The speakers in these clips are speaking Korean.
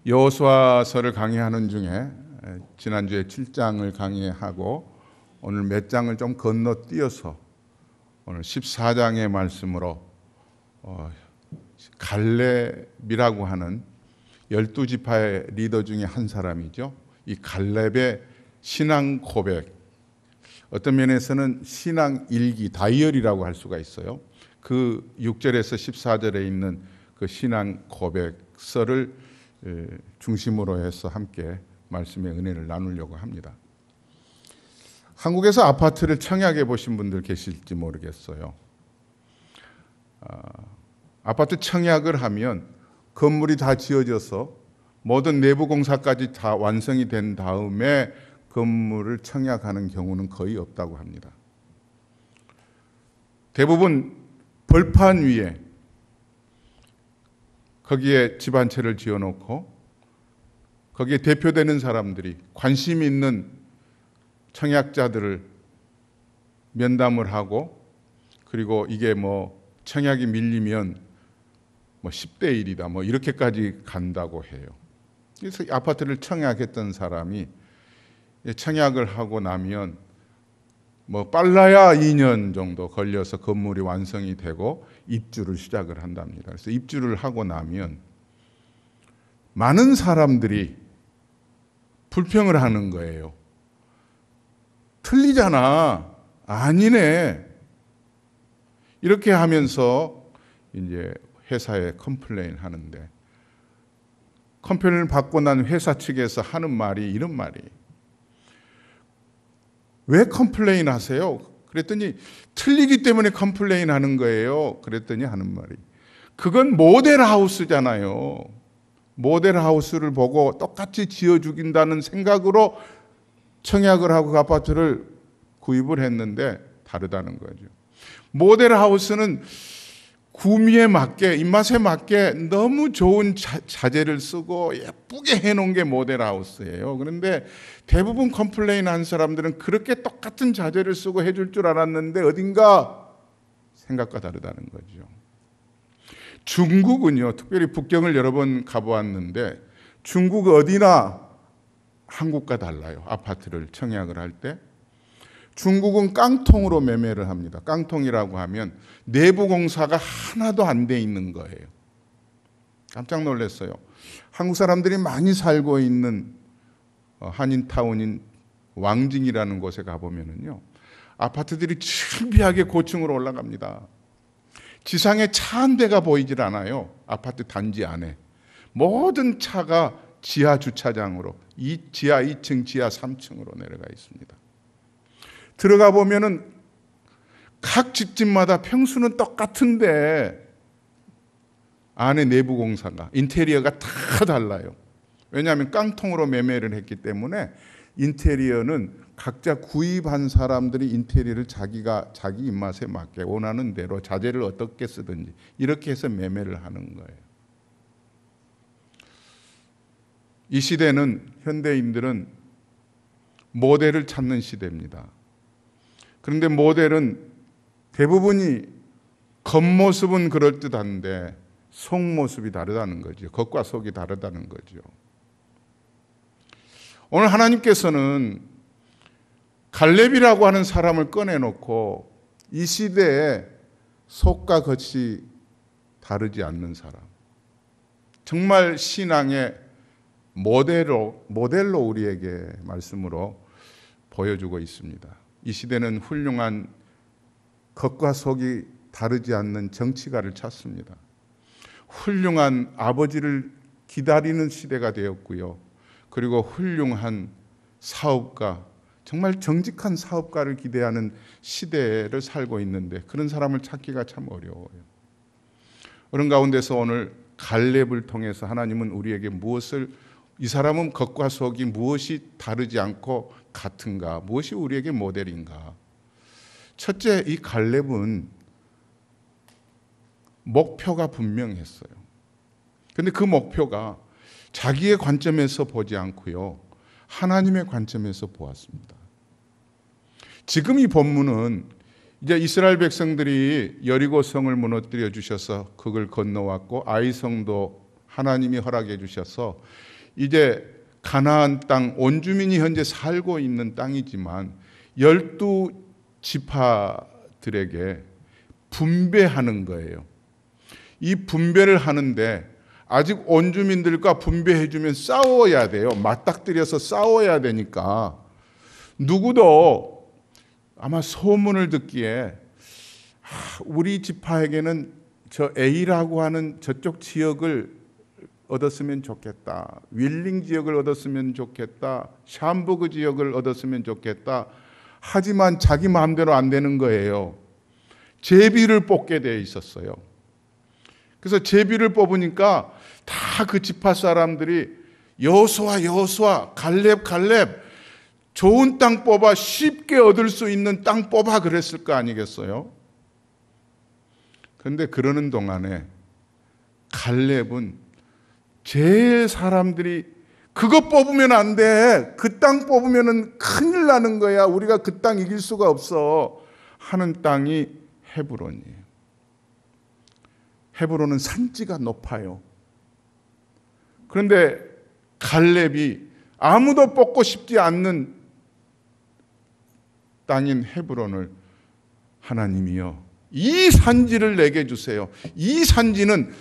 여호수아서를 강의하는 중에 지난주에 7장을 강의하고 오늘 몇 장을 좀 건너뛰어서 오늘 14장의 말씀으로 갈렙이라고 하는 12지파의 리더 중에 한 사람이죠. 이 갈렙의 신앙 고백, 어떤 면에서는 신앙 일기, 다이어리라고 할 수가 있어요. 그 6절에서 14절에 있는 그 신앙 고백서를 중심으로 해서 함께 말씀의 은혜를 나누려고 합니다. 한국에서 아파트를 청약해 보신 분들 계실지 모르겠어요. 아파트 청약을 하면 건물이 다 지어져서 모든 내부 공사까지 다 완성이 된 다음에 건물을 청약하는 경우는 거의 없다고 합니다. 대부분 벌판 위에 거기에 집 한 채를 지어놓고 거기에 대표되는 사람들이 관심 있는 청약자들을 면담을 하고, 그리고 이게 청약이 밀리면 10대 1이다 이렇게까지 간다고 해요. 그래서 아파트를 청약했던 사람이 청약을 하고 나면 빨라야 2년 정도 걸려서 건물이 완성이 되고 입주를 시작을 한답니다. 그래서 입주를 하고 나면 많은 사람들이 불평을 하는 거예요. 틀리잖아. 아니네. 이렇게 하면서 이제 회사에 컴플레인 하는데, 컴플레인을 받고 난 회사 측에서 하는 말이 이런 말이에요. 왜 컴플레인 하세요? 그랬더니 틀리기 때문에 컴플레인 하는 거예요. 그랬더니 하는 말이, 그건 모델하우스잖아요. 모델하우스를 보고 똑같이 지어 죽인다는 생각으로 청약을 하고 그 아파트를 구입을 했는데 다르다는 거죠. 모델하우스는 구미에 맞게, 입맛에 맞게 너무 좋은 자재를 쓰고 예쁘게 해놓은 게 모델하우스예요. 그런데 대부분 컴플레인 한 사람들은 그렇게 똑같은 자재를 쓰고 해줄 줄 알았는데 어딘가 생각과 다르다는 거죠. 중국은요, 특별히 북경을 여러 번 가보았는데 중국 어디나 한국과 달라요. 아파트를 청약을 할 때 중국은 깡통으로 매매를 합니다. 깡통이라고 하면 내부 공사가 하나도 안 돼 있는 거예요. 깜짝 놀랐어요. 한국 사람들이 많이 살고 있는 한인타운인 왕징이라는 곳에 가보면요, 아파트들이 즐비하게 고층으로 올라갑니다. 지상에 차 한 대가 보이질 않아요. 아파트 단지 안에 모든 차가 지하 주차장으로, 지하 2층, 지하 3층으로 내려가 있습니다. 들어가 보면은 각 집집마다 평수는 똑같은데 안에 내부 공사가, 인테리어가 다 달라요. 왜냐하면 깡통으로 매매를 했기 때문에 인테리어는 각자 구입한 사람들이 인테리어를 자기 입맛에 맞게 원하는 대로 자재를 어떻게 쓰든지 이렇게 해서 매매를 하는 거예요. 이 시대는, 현대인들은 모델을 찾는 시대입니다. 그런데 모델은 대부분이 겉모습은 그럴듯한데 속모습이 다르다는 거죠. 겉과 속이 다르다는 거죠. 오늘 하나님께서는 갈렙이라고 하는 사람을 꺼내놓고 이 시대에 속과 겉이 다르지 않는 사람, 정말 신앙의 모델로 우리에게 말씀으로 보여주고 있습니다. 이 시대는 훌륭한 겉과 속이 다르지 않는 정치가를 찾습니다. 훌륭한 아버지를 기다리는 시대가 되었고요. 그리고 훌륭한 사업가, 정말 정직한 사업가를 기대하는 시대를 살고 있는데 그런 사람을 찾기가 참 어려워요. 그런 가운데서 오늘 갈렙을 통해서 하나님은 우리에게 이 사람은 겉과 속이 무엇이 다르지 않고 같은가, 무엇이 우리에게 모델인가. 첫째, 이 갈렙은 목표가 분명했어요. 그런데 그 목표가 자기의 관점에서 보지 않고요, 하나님의 관점에서 보았습니다. 지금 이 본문은 이제 이스라엘 백성들이 여리고 성을 무너뜨려 주셔서 그걸 건너왔고 아이성도 하나님이 허락해 주셔서 이제 가나안 땅 원주민이 현재 살고 있는 땅이지만 12지파들에게 분배하는 거예요. 이 분배를 하는데 아직 원주민들과 분배해 주면 싸워야 돼요. 맞닥뜨려서 싸워야 되니까 누구도 아마 소문을 듣기에 우리 지파에게는 저 A라고 하는 저쪽 지역을 얻었으면 좋겠다. 윌링 지역을 얻었으면 좋겠다. 샴버그 지역을 얻었으면 좋겠다. 하지만 자기 마음대로 안 되는 거예요. 제비를 뽑게 돼 있었어요. 그래서 제비를 뽑으니까 다 그 지파 사람들이 여호수아 갈렙 좋은 땅 뽑아 쉽게 얻을 수 있는 땅 뽑아 그랬을 거 아니겠어요? 그런데 그러는 동안에 갈렙은 제일 사람들이 그거 뽑으면 안 돼. 그 땅 뽑으면 큰일 나는 거야. 우리가 그 땅 이길 수가 없어. 하는 땅이 헤브론이에요. 헤브론은 산지가 높아요. 그런데 갈렙이 아무도 뽑고 싶지 않는 땅인 헤브론을 하나님이여 이 산지를 내게 주세요. 이 산지는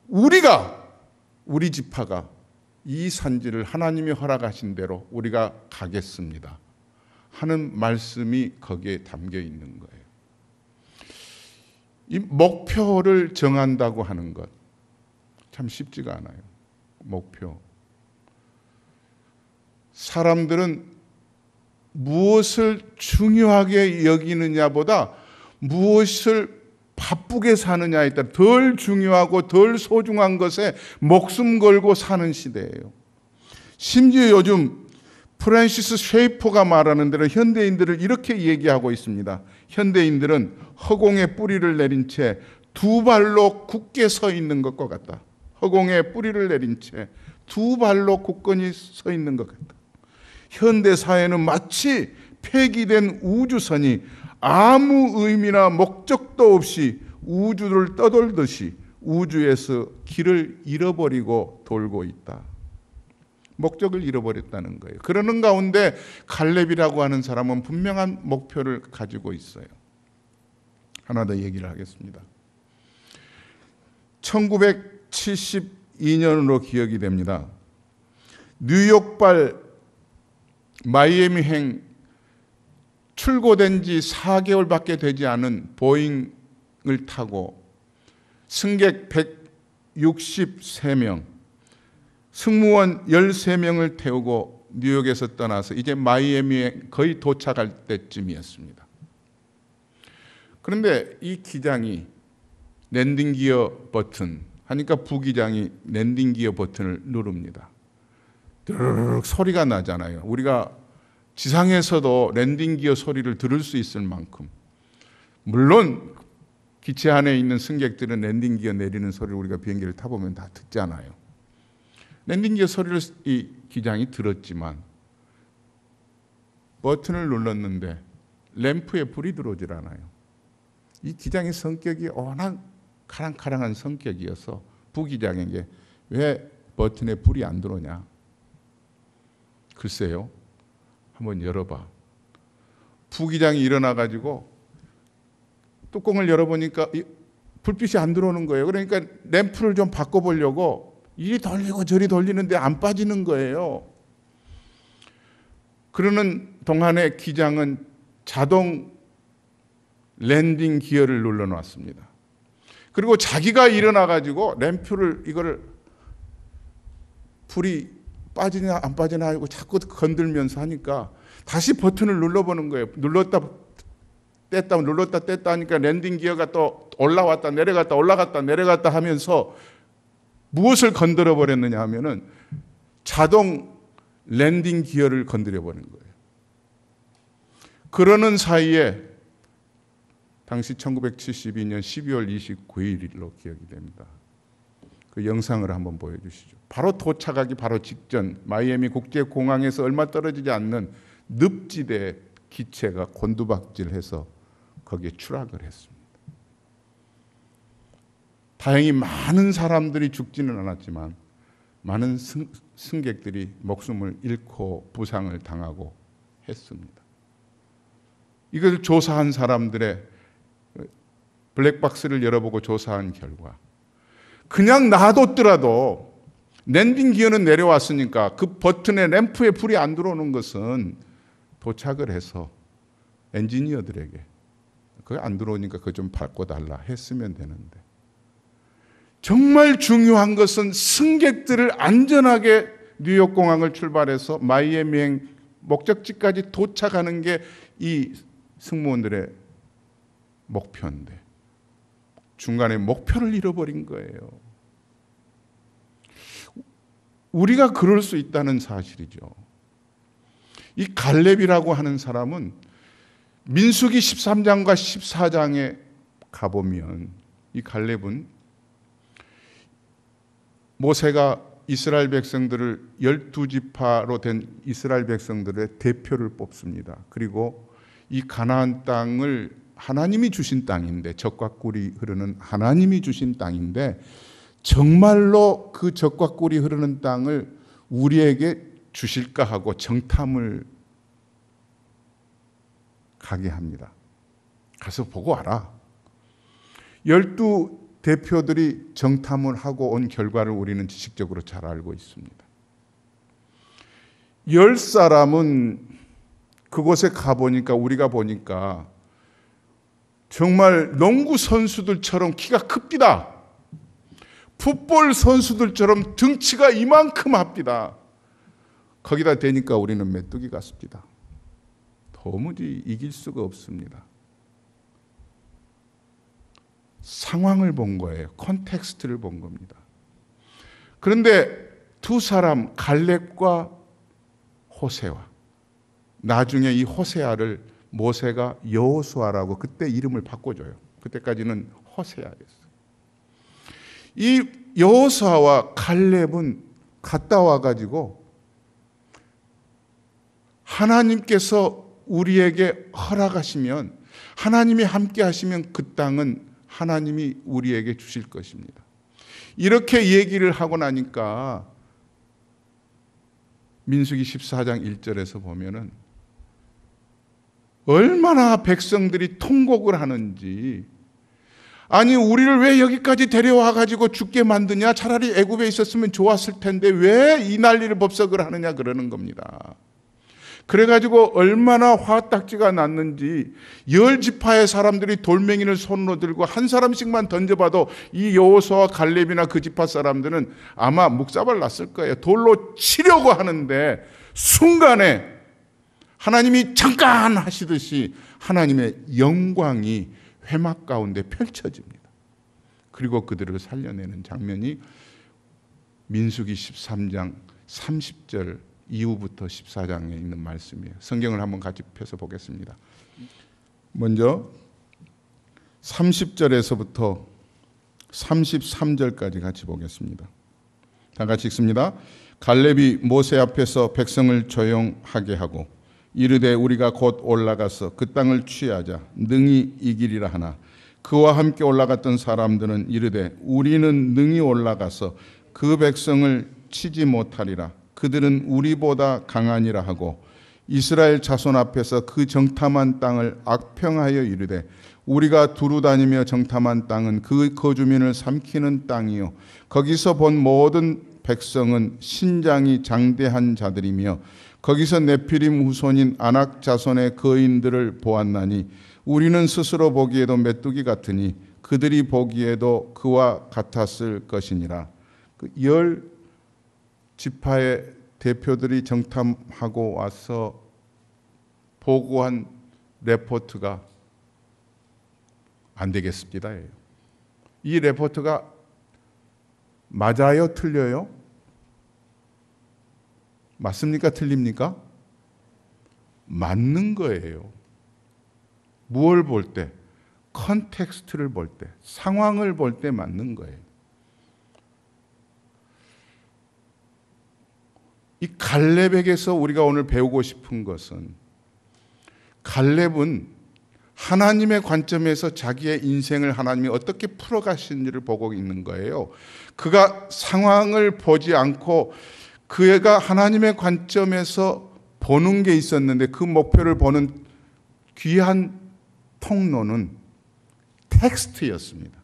우리 지파가 이 산지를 하나님이 허락하신 대로 우리가 가겠습니다 하는 말씀이 거기에 담겨 있는 거예요. 이 목표를 정한다고 하는 것 참 쉽지가 않아요. 목표. 사람들은 무엇을 중요하게 여기느냐보다 무엇을 바쁘게 사느냐에 따라 덜 중요하고 덜 소중한 것에 목숨 걸고 사는 시대예요. 심지어 요즘 프란시스 쉐이퍼가 말하는 대로 현대인들을 이렇게 얘기하고 있습니다. 현대인들은 허공에 뿌리를 내린 채 두 발로 굳게 서 있는 것과 같다. 허공에 뿌리를 내린 채 두 발로 굳건히 서 있는 것 같다. 현대 사회는 마치 폐기된 우주선이 아무 의미나 목적도 없이 우주를 떠돌듯이 우주에서 길을 잃어버리고 돌고 있다. 목적을 잃어버렸다는 거예요. 그러는 가운데 갈렙이라고 하는 사람은 분명한 목표를 가지고 있어요. 하나 더 얘기를 하겠습니다. 1972년으로 기억이 됩니다. 뉴욕발 마이애미행 출고된 지 4개월밖에 되지 않은 보잉을 타고 승객 163명, 승무원 13명을 태우고 뉴욕에서 떠나서 이제 마이애미에 거의 도착할 때쯤이었습니다. 그런데 이 기장이 랜딩 기어 버튼 하니까 부기장이 랜딩 기어 버튼을 누릅니다. 드르륵 소리가 나잖아요. 우리가 지상에서도 랜딩 기어 소리를 들을 수 있을 만큼, 물론 기체 안에 있는 승객들은 랜딩 기어 내리는 소리를 우리가 비행기를 타보면 다 듣잖아요. 랜딩 기어 소리를 이 기장이 들었지만 버튼을 눌렀는데 램프에 불이 들어오질 않아요. 이 기장의 성격이 워낙 카랑카랑한 성격이어서 부기장에게 왜 버튼에 불이 안 들어오냐? 글쎄요. 한번 열어봐. 부기장이 일어나가지고 뚜껑을 열어보니까 불빛이 안 들어오는 거예요. 그러니까 램프를 좀 바꿔보려고 이리 돌리고 저리 돌리는데 안 빠지는 거예요. 그러는 동안에 기장은 자동 랜딩 기어를 눌러놨습니다. 그리고 자기가 일어나가지고 램프를 이거를 불이 빠지냐 안 빠지냐 하고 자꾸 건들면서 하니까 다시 버튼을 눌러보는 거예요. 눌렀다 뗐다 하니까 랜딩 기어가 또 올라왔다 내려갔다 올라갔다 내려갔다 하면서 무엇을 건드려 버렸느냐 하면은 자동 랜딩 기어를 건드려 버린 거예요. 그러는 사이에 당시 1972년 12월 29일로 기억이 됩니다. 그 영상을 한번 보여주시죠. 바로 도착하기 바로 직전 마이애미 국제공항에서 얼마 떨어지지 않는 늪지대 기체가 곤두박질해서 거기에 추락을 했습니다. 다행히 많은 사람들이 죽지는 않았지만 많은 승객들이 목숨을 잃고 부상을 당하고 했습니다. 이것을 조사한 사람들의 블랙박스를 열어보고 조사한 결과 그냥 놔뒀더라도 랜딩 기어는 내려왔으니까 그 버튼에 램프에 불이 안 들어오는 것은 도착을 해서 엔지니어들에게 그게 안 들어오니까 그거 좀 바꿔달라 했으면 되는데 정말 중요한 것은 승객들을 안전하게 뉴욕 공항을 출발해서 마이애미행 목적지까지 도착하는 게 이 승무원들의 목표인데 중간에 목표를 잃어버린 거예요. 우리가 그럴 수 있다는 사실이죠. 이 갈렙이라고 하는 사람은 민수기 13장과 14장에 가보면 이 갈렙은 모세가 이스라엘 백성들을 12지파로 된 이스라엘 백성들의 대표를 뽑습니다. 그리고 이 가나안 땅을 하나님이 주신 땅인데 젖과 꿀이 흐르는 하나님이 주신 땅인데 정말로 그 젖과 꿀이 흐르는 땅을 우리에게 주실까 하고 정탐을 가게 합니다. 가서 보고 와라. 12 대표들이 정탐을 하고 온 결과를 우리는 지식적으로 잘 알고 있습니다. 10사람은 그곳에 가보니까 우리가 보니까 정말 농구 선수들처럼 키가 큽니다. 풋볼 선수들처럼 등치가 이만큼 합니다. 거기다 대니까 우리는 메뚜기 같습니다. 도무지 이길 수가 없습니다. 상황을 본 거예요. 컨텍스트를 본 겁니다. 그런데 두 사람 갈렙과 호세아 나중에 이 호세아를 모세가 여호수아라고 그때 이름을 바꿔줘요. 그때까지는 호세아였어요. 이 여호수아와 갈렙은 갔다 와가지고 하나님께서 우리에게 허락하시면 하나님이 함께 하시면 그 땅은 하나님이 우리에게 주실 것입니다. 이렇게 얘기를 하고 나니까 민수기 14장 1절에서 보면은 얼마나 백성들이 통곡을 하는지 아니 우리를 왜 여기까지 데려와 가지고 죽게 만드냐 차라리 애굽에 있었으면 좋았을 텐데 왜 이 난리를 법석을 하느냐 그러는 겁니다. 그래가지고 얼마나 화딱지가 났는지 10지파의 사람들이 돌멩이를 손으로 들고 한 사람씩만 던져봐도 이 여호수아와 갈렙이나 그 지파 사람들은 아마 묵사발 났을 거예요. 돌로 치려고 하는데 순간에 하나님이 잠깐 하시듯이 하나님의 영광이 회막 가운데 펼쳐집니다. 그리고 그들을 살려내는 장면이 민수기 13장 30절 이후부터 14장에 있는 말씀이에요. 성경을 한번 같이 펴서 보겠습니다. 먼저 30절에서부터 33절까지 같이 보겠습니다. 다 같이 읽습니다. 갈렙이 모세 앞에서 백성을 조용하게 하고 이르되 우리가 곧 올라가서 그 땅을 취하자 능히 이기리라 하나 그와 함께 올라갔던 사람들은 이르되 우리는 능히 올라가서 그 백성을 치지 못하리라. 그들은 우리보다 강하니라 하고 이스라엘 자손 앞에서 그 정탐한 땅을 악평하여 이르되 우리가 두루 다니며 정탐한 땅은 그 거주민을 삼키는 땅이요 거기서 본 모든 백성은 신장이 장대한 자들이며 거기서 네피림 후손인 아낙 자손의 거인들을 보았나니 우리는 스스로 보기에도 메뚜기 같으니 그들이 보기에도 그와 같았을 것이니라. 그 10지파의 대표들이 정탐하고 와서 보고한 레포트가 안 되겠습니다. 이 레포트가 맞아요? 틀려요? 맞습니까? 틀립니까? 맞는 거예요. 무엇을 볼 때? 컨텍스트를 볼 때, 상황을 볼 때 맞는 거예요. 이 갈렙에게서 우리가 오늘 배우고 싶은 것은 갈렙은 하나님의 관점에서 자기의 인생을 하나님이 어떻게 풀어가시는지를 보고 있는 거예요. 그가 상황을 보지 않고 그가 하나님의 관점에서 보는 게 있었는데 그 목표를 보는 귀한 통로는 텍스트였습니다.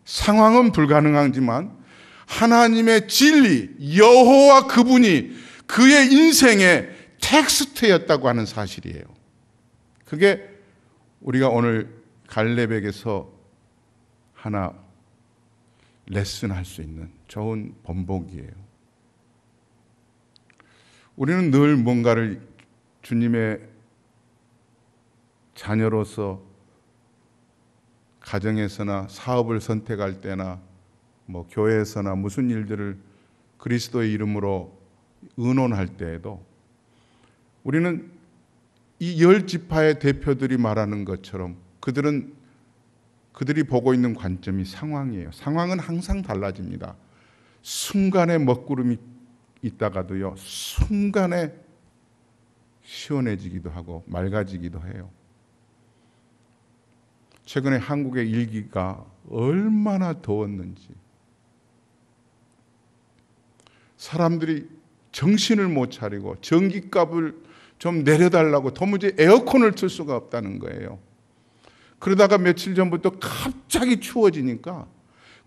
상황은 불가능하지만 하나님의 진리, 여호와 그분이 그의 인생의 텍스트였다고 하는 사실이에요. 그게 우리가 오늘 갈렙에게서 하나 레슨할 수 있는 좋은 본보기예요. 우리는 늘 뭔가를 주님의 자녀로서 가정에서나 사업을 선택할 때나 교회에서나 무슨 일들을 그리스도의 이름으로 의논할 때에도 우리는 이 10지파의 대표들이 말하는 것처럼 그들이 보고 있는 관점이 상황이에요. 상황은 항상 달라집니다. 순간에 먹구름이 있다가도요, 순간에 시원해지기도 하고 맑아지기도 해요. 최근에 한국의 일기가 얼마나 더웠는지 사람들이 정신을 못 차리고 전기값을 좀 내려달라고 도무지 에어컨을 틀 수가 없다는 거예요. 그러다가 며칠 전부터 갑자기 추워지니까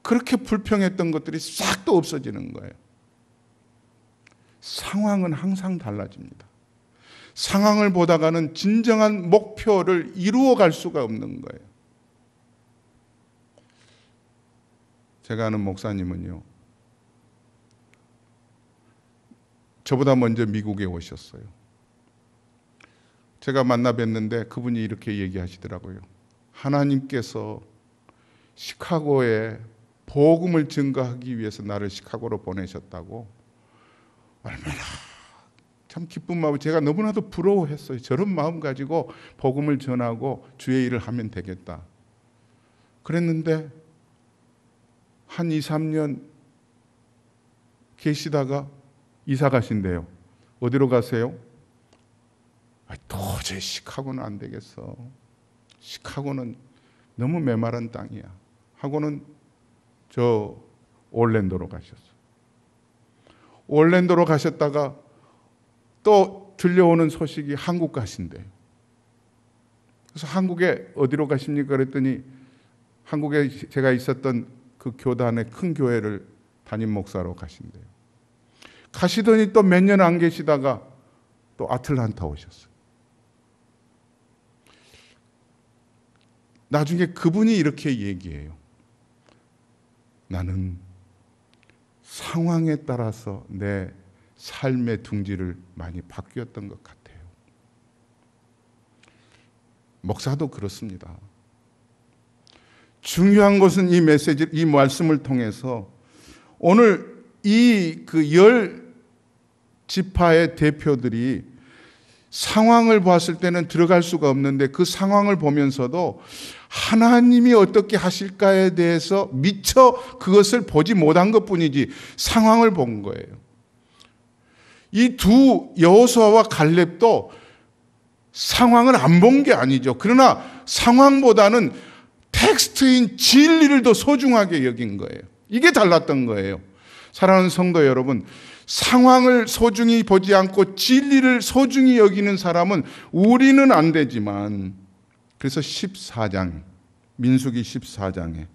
그렇게 불평했던 것들이 싹 다 없어지는 거예요. 상황은 항상 달라집니다. 상황을 보다가는 진정한 목표를 이루어 갈 수가 없는 거예요. 제가 아는 목사님은요, 저보다 먼저 미국에 오셨어요. 제가 만나 뵀는데 그분이 이렇게 얘기하시더라고요. 하나님께서 시카고에 복음을 증거하기 위해서 나를 시카고로 보내셨다고. 얼마나 참 기쁜 마음, 제가 너무나도 부러워했어요. 저런 마음 가지고 복음을 전하고 주의 일을 하면 되겠다. 그랬는데 한 2, 3년 계시다가 이사 가신대요. 어디로 가세요? 도저히 시카고는 안 되겠어. 시카고는 너무 메마른 땅이야. 하고는 저 올랜도로 가셨어. 올랜도로 가셨다가 또 들려오는 소식이 한국 가신대요. 그래서 한국에 어디로 가십니까? 그랬더니 한국에 제가 있었던 그 교단의 큰 교회를 담임 목사로 가신대요. 가시더니 또 몇 년 안 계시다가 또 아틀란타 오셨어요. 나중에 그분이 이렇게 얘기해요. 나는 상황에 따라서 내 삶의 둥지를 많이 바뀌었던 것 같아요. 목사도 그렇습니다. 중요한 것은 이 메시지, 이 말씀을 통해서 오늘 이 그 10지파의 대표들이 상황을 봤을 때는 들어갈 수가 없는데 그 상황을 보면서도 하나님이 어떻게 하실까에 대해서 미처 그것을 보지 못한 것뿐이지 상황을 본 거예요. 이 두 여호수아와 갈렙도 상황을 안 본 게 아니죠. 그러나 상황보다는 텍스트인 진리를 더 소중하게 여긴 거예요. 이게 달랐던 거예요. 사랑하는 성도 여러분, 상황을 소중히 보지 않고 진리를 소중히 여기는 사람은 우리는 안 되지만, 그래서 14장, 민수기 14장에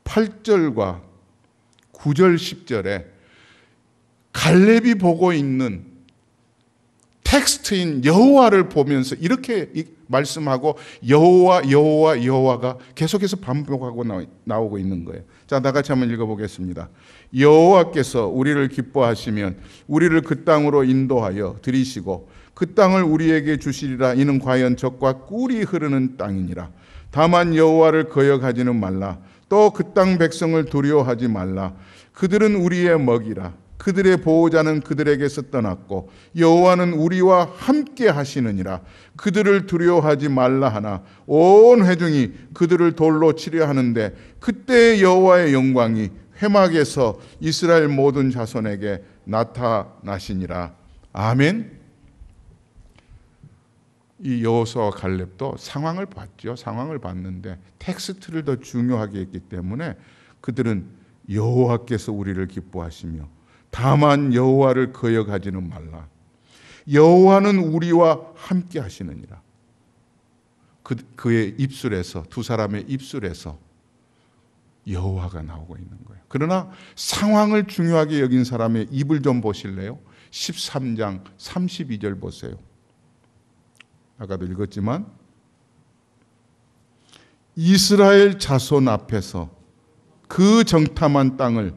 8절과 9절 10절에 갈렙이 보고 있는 텍스트인 여호와를 보면서 이렇게 말씀하고 여호와가 계속해서 반복하고 나오고 있는 거예요. 자, 다 같이 한번 읽어보겠습니다. 여호와께서 우리를 기뻐하시면 우리를 그 땅으로 인도하여 들이시고 그 땅을 우리에게 주시리라. 이는 과연 젖과 꿀이 흐르는 땅이니라. 다만 여호와를 거역하지는 말라. 또 그 땅 백성을 두려워하지 말라. 그들은 우리의 먹이라. 그들의 보호자는 그들에게서 떠났고 여호와는 우리와 함께 하시느니라. 그들을 두려워하지 말라 하나 온 회중이 그들을 돌로 치려 하는데 그때 여호와의 영광이 회막에서 이스라엘 모든 자손에게 나타나시니라. 아멘. 이 여호수아와 갈렙도 상황을 봤죠. 상황을 봤는데 텍스트를 더 중요하게 했기 때문에 그들은 여호와께서 우리를 기뻐하시며 다만 여호와를 거역하지는 말라. 여호와는 우리와 함께 하시느니라. 그의 입술에서, 두 사람의 입술에서 여호와가 나오고 있는 거예요. 그러나 상황을 중요하게 여긴 사람의 입을 좀 보실래요? 13장 32절 보세요. 아까도 읽었지만 이스라엘 자손 앞에서 그 정탐한 땅을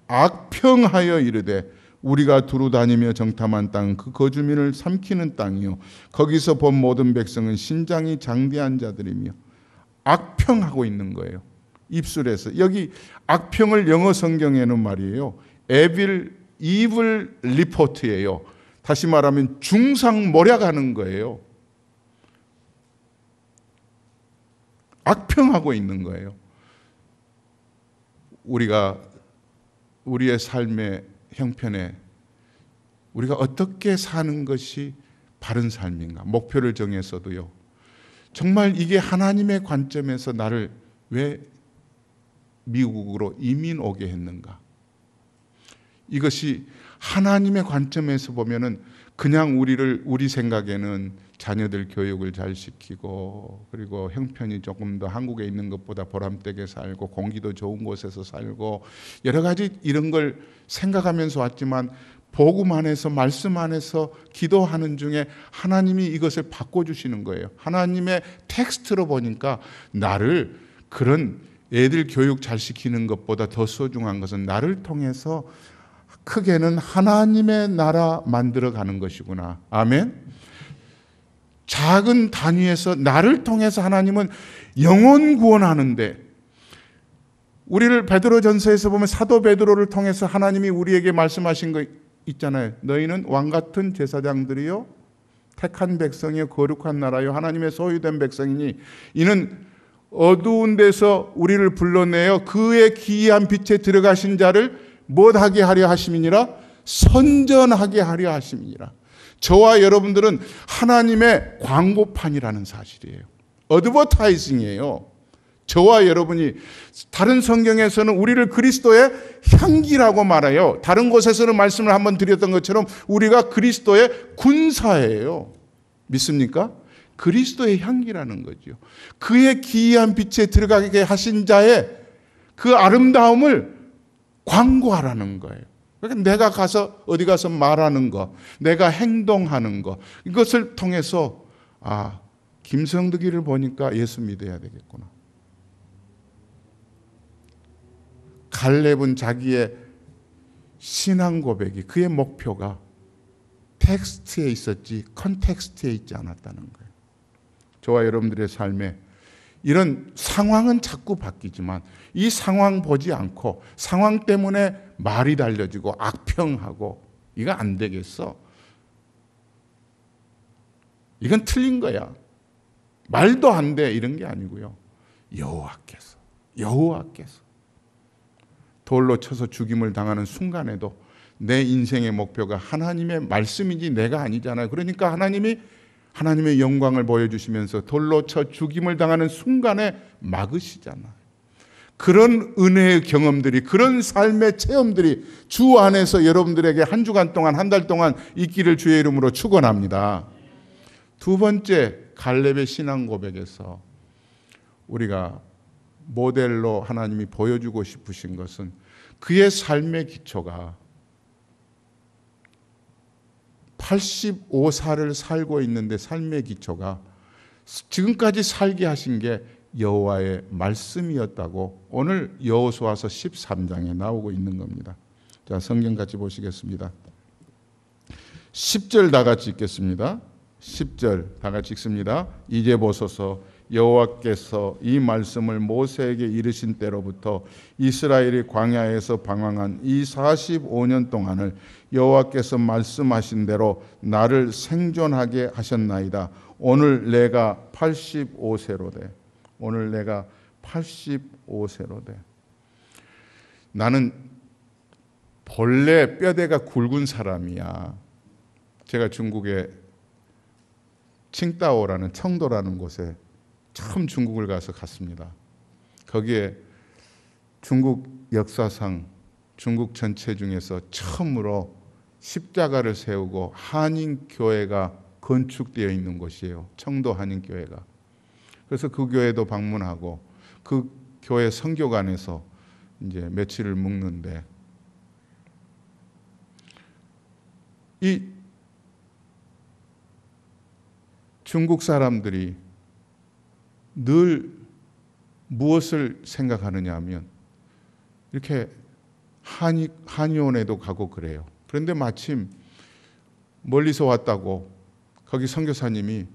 악평하여 이르되 우리가 두루 다니며 정탐한 땅은 그 거주민을 삼키는 땅이요 거기서 본 모든 백성은 신장이 장대한 자들이며 악평하고 있는 거예요. 입술에서. 여기 악평을 영어 성경에는 말이에요. evil report예요. 다시 말하면 중상모략하는 거예요. 악평하고 있는 거예요. 우리가 우리의 삶의 형편에 우리가 어떻게 사는 것이 바른 삶인가? 목표를 정해서도요. 정말 이게 하나님의 관점에서 나를 왜 미국으로 이민 오게 했는가? 이것이 하나님의 관점에서 보면은 그냥 우리 생각에는 자녀들 교육을 잘 시키고 그리고 형편이 조금 더 한국에 있는 것보다 보람되게 살고 공기도 좋은 곳에서 살고 여러 가지 이런 걸 생각하면서 왔지만 복음 안에서 말씀 안에서 기도하는 중에 하나님이 이것을 바꿔주시는 거예요. 하나님의 텍스트로 보니까 나를 그런 애들 교육 잘 시키는 것보다 더 소중한 것은 나를 통해서 크게는 하나님의 나라 만들어가는 것이구나. 아멘. 작은 단위에서 나를 통해서 하나님은 영혼 구원하는데 우리를 베드로전서에서 보면 사도 베드로를 통해서 하나님이 우리에게 말씀하신 거 있잖아요. 너희는 왕같은 제사장들이요 택한 백성이요 거룩한 나라요 하나님의 소유된 백성이니 이는 어두운 데서 우리를 불러내어 그의 기이한 빛에 들어가신 자를 못하게 하려 하심이니라 선전하게 하려 하심이니라. 저와 여러분들은 하나님의 광고판이라는 사실이에요. 어드버타이징이에요. 저와 여러분이 다른 성경에서는 우리를 그리스도의 향기라고 말해요. 다른 곳에서는 말씀을 한번 드렸던 것처럼 우리가 그리스도의 군사예요. 믿습니까? 그리스도의 향기라는 거죠. 그의 기이한 빛에 들어가게 하신 자의 그 아름다움을 광고하라는 거예요. 그러니까 내가 가서 어디 가서 말하는 거, 내가 행동하는 거 이것을 통해서 김성득이를 보니까 예수 믿어야 되겠구나. 갈렙은 자기의 신앙 고백이 그의 목표가 텍스트에 있었지 컨텍스트에 있지 않았다는 거예요. 저와 여러분들의 삶에 이런 상황은 자꾸 바뀌지만 이 상황 보지 않고 상황 때문에 말이 달려지고 악평하고 이거 안 되겠어. 이건 틀린 거야. 말도 안 돼 이런 게 아니고요. 여호와께서 돌로 쳐서 죽임을 당하는 순간에도 내 인생의 목표가 하나님의 말씀이지 내가 아니잖아요. 그러니까 하나님의 영광을 보여주시면서 돌로 쳐 죽임을 당하는 순간에 막으시잖아요. 그런 은혜의 경험들이 그런 삶의 체험들이 주 안에서 여러분들에게 한 주간 동안 한 달 동안 있기를 주의 이름으로 축원합니다. 두 번째 갈렙의 신앙 고백에서 우리가 모델로 하나님이 보여주고 싶으신 것은 그의 삶의 기초가 85살을 살고 있는데 삶의 기초가 지금까지 살게 하신 게 여호와의 말씀이었다고 오늘 여호수아서 13장에 나오고 있는 겁니다. 자, 성경 같이 보시겠습니다. 10절 다 같이 읽겠습니다. 10절 다 같이 읽습니다. 이제 보소서 여호와께서 이 말씀을 모세에게 이르신 때로부터 이스라엘이 광야에서 방황한 이 45년 동안을 여호와께서 말씀하신 대로 나를 생존하게 하셨나이다. 오늘 내가 85세로 돼. 나는 본래 뼈대가 굵은 사람이야. 제가 중국에 칭다오라는 청도라는 곳에 처음 중국을 가서 갔습니다. 거기에 중국 역사상 중국 전체 중에서 처음으로 십자가를 세우고 한인교회가 건축되어 있는 곳이에요. 청도 한인교회가. 그래서 그 교회도 방문하고 그 교회 선교관에서 이제 며칠을 묵는데, 이 중국 사람들이 늘 무엇을 생각하느냐 하면 이렇게 한의원에도 가고 그래요. 그런데 마침 멀리서 왔다고 거기 선교사님이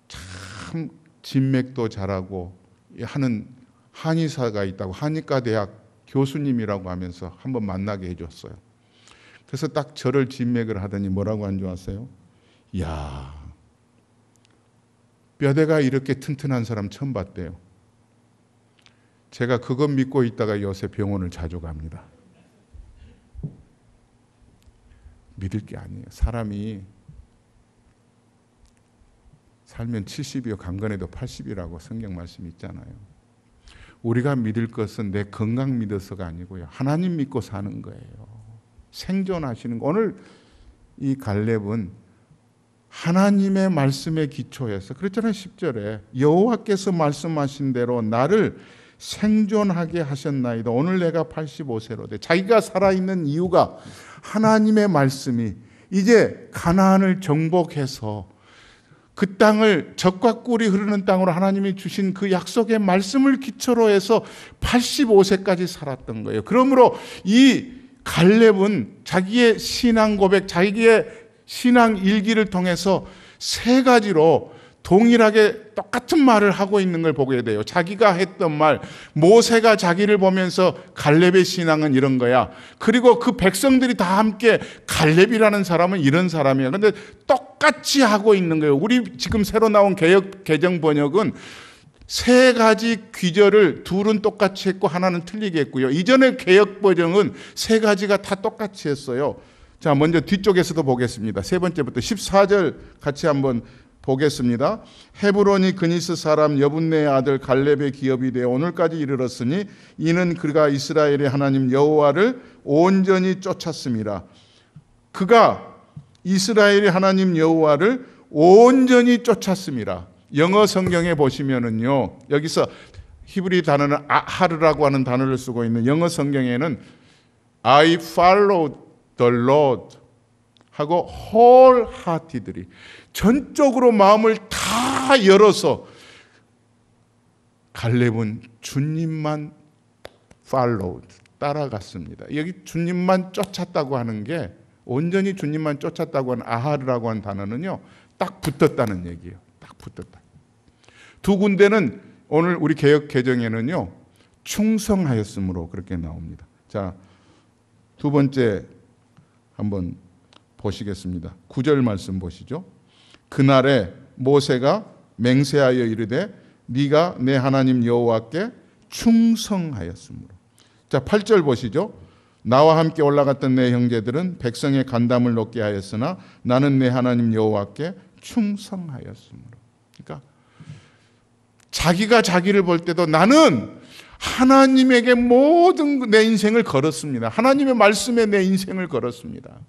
참 진맥도 잘하고 하는 한의사가 있다고, 한의과 대학 교수님이라고 하면서 한번 만나게 해줬어요. 그래서 딱 저를 진맥을 하더니 뭐라고 한 줄 아세요? 이야, 뼈대가 이렇게 튼튼한 사람 처음 봤대요. 제가 그것 믿고 있다가 요새 병원을 자주 갑니다. 믿을 게 아니에요. 사람이 살면 70이요 강건해도 80이라고 성경 말씀이 있잖아요. 우리가 믿을 것은 내 건강 믿어서가 아니고요, 하나님 믿고 사는 거예요. 생존하시는 거. 오늘 이 갈렙은 하나님의 말씀에 기초해서 그랬잖아요. 10절에 여호와께서 말씀하신 대로 나를 생존하게 하셨나이다. 오늘 내가 85세로 돼. 자기가 살아있는 이유가 하나님의 말씀이 이제 가나안을 정복해서 그 땅을 젖과 꿀이 흐르는 땅으로 하나님이 주신 그 약속의 말씀을 기초로 해서 85세까지 살았던 거예요. 그러므로 이 갈렙은 자기의 신앙 고백, 자기의 신앙 일기를 통해서 세 가지로 동일하게 똑같은 말을 하고 있는 걸 보게 돼요. 자기가 했던 말, 모세가 자기를 보면서 갈렙의 신앙은 이런 거야. 그리고 그 백성들이 다 함께 갈렙이라는 사람은 이런 사람이야. 그런데 똑같이 하고 있는 거예요. 우리 지금 새로 나온 개역 개정 번역은 세 가지 귀절을 둘은 똑같이 했고 하나는 틀리게 했고요. 이전의 개역 번역은 세 가지가 다 똑같이 했어요. 자, 먼저 뒤쪽에서도 보겠습니다. 세 번째부터 14절 같이 한번 보겠습니다. 헤브론이 그니스 사람 여분네의 아들 갈렙의 기업이 되어 오늘까지 이르렀으니 이는 그가 이스라엘의 하나님 여호와를 온전히 쫓았습니다. 그가 이스라엘의 하나님 여호와를 온전히 쫓았습니다. 영어 성경에 보시면은요, 여기서 히브리 단어는 아하르라고 하는 단어를 쓰고 있는 영어 성경에는 I followed the Lord 하고 wholeheartedly, 전적으로 마음을 다 열어서 갈렙은 주님만 followed, 따라갔습니다. 여기 주님만 쫓았다고 하는 게, 온전히 주님만 쫓았다고 하는 아하르라고 하는 단어는요, 딱 붙었다는 얘기예요. 딱 붙었다. 두 군데는 오늘 우리 개역 개정에는요, 충성하였으므로 그렇게 나옵니다. 자, 두 번째 한번 보시겠습니다. 9절 말씀 보시죠. 그날에 모세가 맹세하여 이르되 네가 내 하나님 여호와께 충성하였으므로. 자, 8절 보시죠. 나와 함께 올라갔던 내 형제들은 백성의 간담을 높게 하였으나 나는 내 하나님 여호와께 충성하였으므로. 그러니까 자기가 자기를 볼 때도 나는 하나님에게 모든 내 인생을 걸었습니다. 하나님의 말씀에 내 인생을 걸었습니다.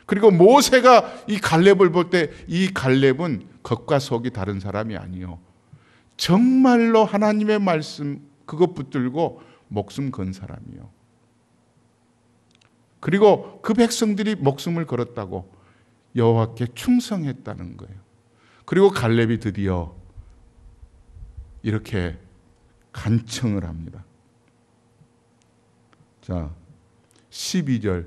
그리고 모세가 이 갈렙을 볼 때 이 갈렙은 겉과 속이 다른 사람이 아니요, 정말로 하나님의 말씀 그것 붙들고 목숨 건 사람이요. 그리고 그 백성들이 목숨을 걸었다고 여호와께 충성했다는 거예요. 그리고 갈렙이 드디어 이렇게 간청을 합니다. 자, 12절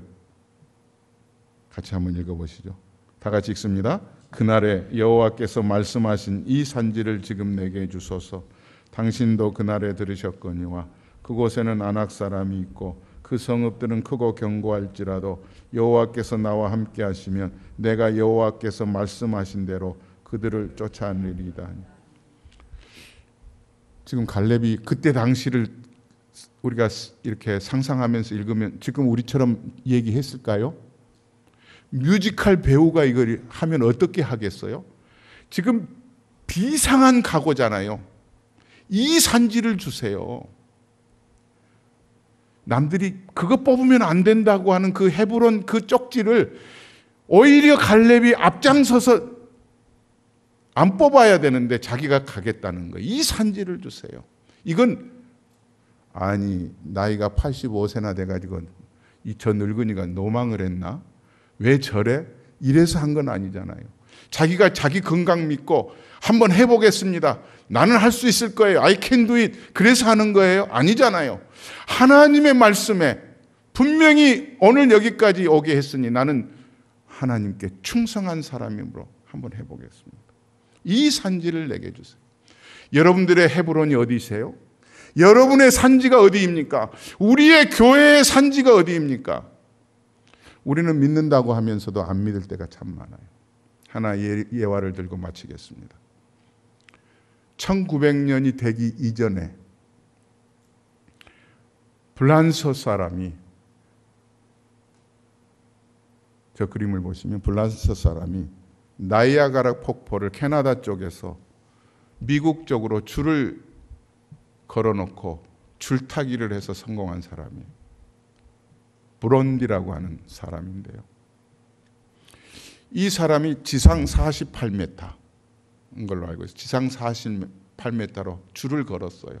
같이 한번 읽어보시죠. 다 같이 읽습니다. 그날에 여호와께서 말씀하신 이 산지를 지금 내게 주소서. 당신도 그날에 들으셨거니와 그곳에는 아낙 사람이 있고 그 성읍들은 크고 견고할지라도 여호와께서 나와 함께 하시면 내가 여호와께서 말씀하신 대로 그들을 쫓아내리이다. 지금 갈렙이 그때 당시를 우리가 이렇게 상상하면서 읽으면 지금 우리처럼 얘기했을까요? 뮤지컬 배우가 이걸 하면 어떻게 하겠어요? 지금 비상한 각오잖아요. 이 산지를 주세요. 남들이 그거 뽑으면 안 된다고 하는 그 헤브론 그 쪽지를 오히려 갈렙이 앞장서서 안 뽑아야 되는데 자기가 가겠다는 거예요. 이 산지를 주세요. 이건 아니 나이가 85세나 돼가지고 저 늙은이가 노망을 했나? 왜 저래? 이래서 한 건 아니잖아요. 자기가 자기 건강 믿고 한번 해보겠습니다. 나는 할 수 있을 거예요. I can do it. 그래서 하는 거예요? 아니잖아요. 하나님의 말씀에 분명히 오늘 여기까지 오게 했으니 나는 하나님께 충성한 사람이므로 한번 해보겠습니다. 이 산지를 내게 주세요. 여러분들의 헤브론이 어디세요? 여러분의 산지가 어디입니까? 우리의 교회의 산지가 어디입니까? 우리는 믿는다고 하면서도 안 믿을 때가 참 많아요. 하나 예화를 들고 마치겠습니다. 1900년이 되기 이전에 불란서 사람이, 저 그림을 보시면 불란서 사람이 나이아가라 폭포를 캐나다 쪽에서 미국 쪽으로 줄을 걸어놓고 줄타기를 해서 성공한 사람이에요. 브론디라고 하는 사람인데요. 이 사람이 지상 48m인 걸로 알고 있어요. 지상 48m로 줄을 걸었어요.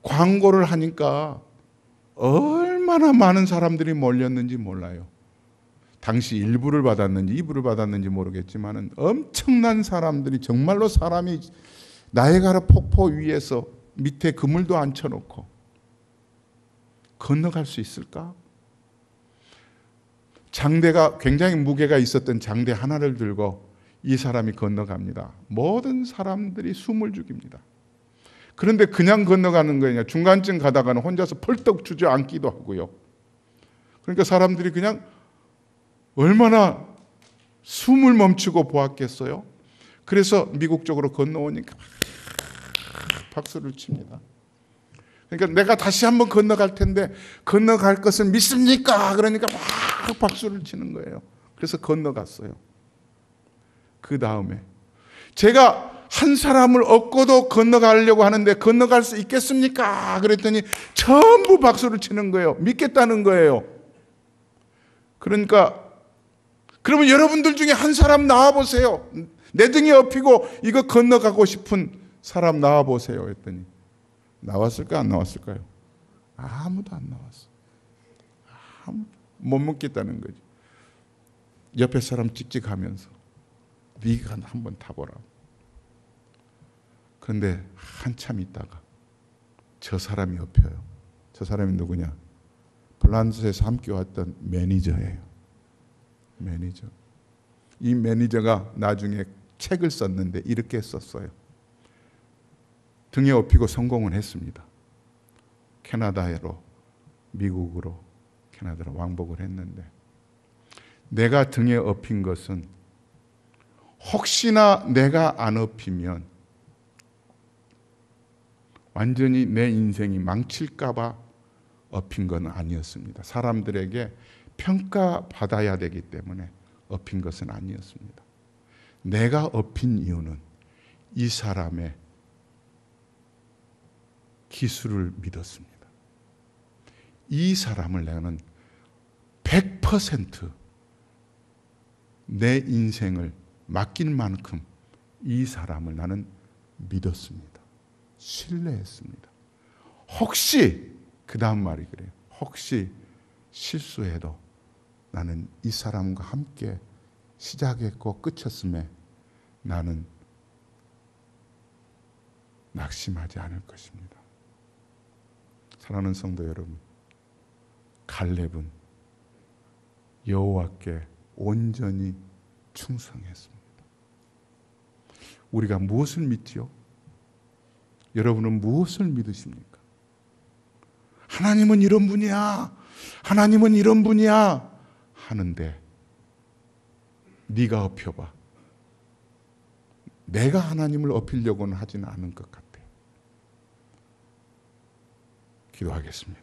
광고를 하니까 얼마나 많은 사람들이 몰렸는지 몰라요. 당시 1부를 받았는지 2부를 받았는지 모르겠지만 엄청난 사람들이, 정말로 사람이 나이아가라 폭포 위에서 밑에 그물도 앉혀놓고 건너갈 수 있을까? 장대가 굉장히 무게가 있었던 장대 하나를 들고 이 사람이 건너갑니다. 모든 사람들이 숨을 죽입니다. 그런데 그냥 건너가는 거냐, 중간쯤 가다가는 혼자서 펄떡 주저앉기도 하고요. 그러니까 사람들이 그냥 얼마나 숨을 멈추고 보았겠어요? 그래서 미국 쪽으로 건너오니까 박수를 칩니다. 그러니까 내가 다시 한번 건너갈 텐데 건너갈 것을 믿습니까? 그러니까 막 박수를 치는 거예요. 그래서 건너갔어요. 그 다음에 제가 한 사람을 얻고도 건너가려고 하는데 건너갈 수 있겠습니까? 그랬더니 전부 박수를 치는 거예요. 믿겠다는 거예요. 그러니까 그러면 여러분들 중에 한 사람 나와보세요. 내 등에 업히고 이거 건너가고 싶은 사람 나와보세요 했더니 나왔을까 안 나왔을까요? 아무도 안 나왔어. 아무도 못 먹겠다는 거지. 옆에 사람 찍찍하면서 네가 한번 타보라. 그런데 한참 있다가 저 사람이 엎혀요. 저 사람이 누구냐? 불란서에서 함께 왔던 매니저예요. 매니저. 이 매니저가 나중에 책을 썼는데 이렇게 썼어요. 등에 업히고 성공을 했습니다. 캐나다로, 미국으로, 캐나다로 왕복을 했는데 내가 등에 업힌 것은 혹시나 내가 안 업히면 완전히 내 인생이 망칠까 봐 업힌 건 아니었습니다. 사람들에게 평가받아야 되기 때문에 업힌 것은 아니었습니다. 내가 업힌 이유는 이 사람의 기술을 믿었습니다. 이 사람을 나는 100% 내 인생을 맡길 만큼 이 사람을 나는 믿었습니다. 신뢰했습니다. 혹시, 그 다음 말이 그래요. 혹시 실수해도 나는 이 사람과 함께 시작했고 끝이었음에 나는 낙심하지 않을 것입니다. 사랑하는 성도 여러분, 갈렙은 여호와께 온전히 충성했습니다. 우리가 무엇을 믿지요? 여러분은 무엇을 믿으십니까? 하나님은 이런 분이야. 하나님은 이런 분이야. 하는데 네가 업혀봐. 내가 하나님을 업히려고는 하지는 않은 것 같아요. 기도하겠습니다.